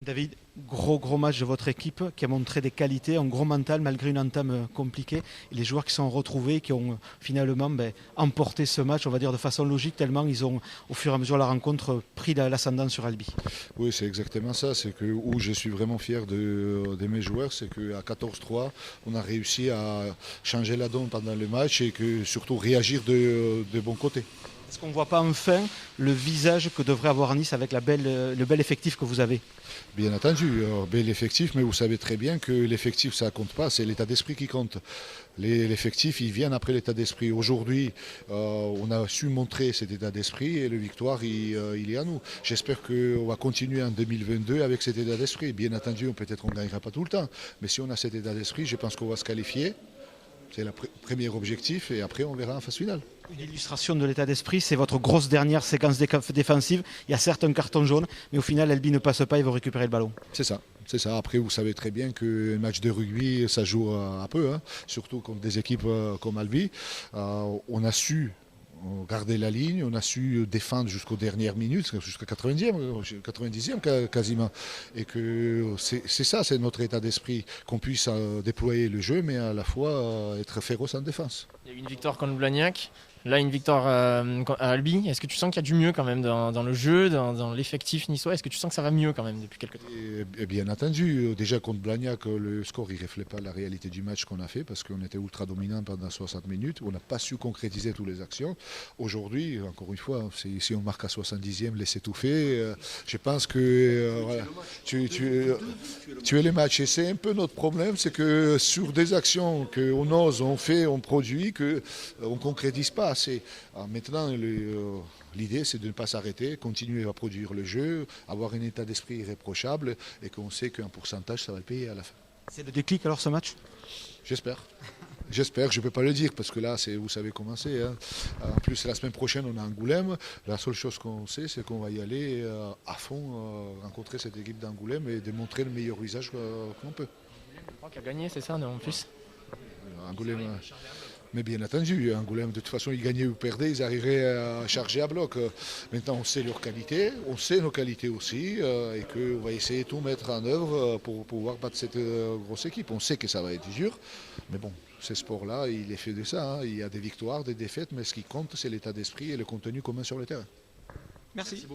David, gros match de votre équipe qui a montré des qualités, un gros mental malgré une entame compliquée. Et les joueurs qui sont retrouvés, qui ont finalement emporté ce match, on va dire de façon logique, tellement ils ont au fur et à mesure de la rencontre pris l'ascendant sur Albi. Oui, c'est exactement ça. C'est que où je suis vraiment fier de mes joueurs, c'est qu'à 14-3, on a réussi à changer la donne pendant le match et que surtout réagir de bon côté. Est-ce qu'on ne voit pas enfin le visage que devrait avoir Nice avec le bel effectif que vous avez? Bien entendu, bel effectif, mais vous savez très bien que l'effectif, ça ne compte pas, c'est l'état d'esprit qui compte. L'effectif, il vient après l'état d'esprit. Aujourd'hui, on a su montrer cet état d'esprit et le victoire, il est à nous. J'espère qu'on va continuer en 2022 avec cet état d'esprit. Bien entendu, peut-être on ne gagnera pas tout le temps, mais si on a cet état d'esprit, je pense qu'on va se qualifier. C'est le premier objectif et après on verra en phase finale. Une illustration de l'état d'esprit, c'est votre grosse dernière séquence défensive. Il y a certes un carton jaune, mais au final, Albi ne passe pas, il va récupérer le ballon. C'est ça. C'est ça. Après, vous savez très bien que un match de rugby, ça joue un peu, hein, surtout contre des équipes comme Albi. On a su garder la ligne, on a su défendre jusqu'aux dernières minutes, jusqu'à 90e quasiment. Et que c'est ça, c'est notre état d'esprit, qu'on puisse déployer le jeu, mais à la fois être féroce en défense. Il y a eu une victoire contre Blagnac, là une victoire à Albi. Est-ce que tu sens qu'il y a du mieux quand même dans le jeu, dans l'effectif niçois? Est-ce que tu sens que ça va mieux quand même depuis quelques temps? Et bien entendu, déjà contre Blagnac, le score ne reflète pas la réalité du match qu'on a fait parce qu'on était ultra dominant pendant 60 minutes. On n'a pas su concrétiser toutes les actions. Aujourd'hui, encore une fois, si on marque à 70e, laisser tout faire, je pense que voilà, tu es les matchs. Et c'est un peu notre problème, c'est que sur des actions qu'on ose, on fait, on produit, qu'on ne concrétise pas assez. Alors maintenant, l'idée, c'est de ne pas s'arrêter, continuer à produire le jeu, avoir un état d'esprit irréprochable et qu'on sait qu'un pourcentage, ça va le payer à la fin. C'est le déclic alors ce match? J'espère. J'espère, je ne peux pas le dire parce que là, vous savez comment c'est. Hein. En plus, la semaine prochaine, on a Angoulême. La seule chose qu'on sait, c'est qu'on va y aller à fond, rencontrer cette équipe d'Angoulême et démontrer le meilleur visage qu'on peut. Je crois qu'il a gagné, c'est ça, non, en plus? Angoulême. Mais bien entendu, Angoulême, de toute façon, ils gagnaient ou perdaient, ils arriveraient à charger à bloc. Maintenant, on sait leurs qualités, on sait nos qualités aussi, et qu'on va essayer de tout mettre en œuvre pour pouvoir battre cette grosse équipe. On sait que ça va être dur, mais bon, ce sport-là, il est fait de ça. Hein. Il y a des victoires, des défaites, mais ce qui compte, c'est l'état d'esprit et le contenu commun sur le terrain. Merci.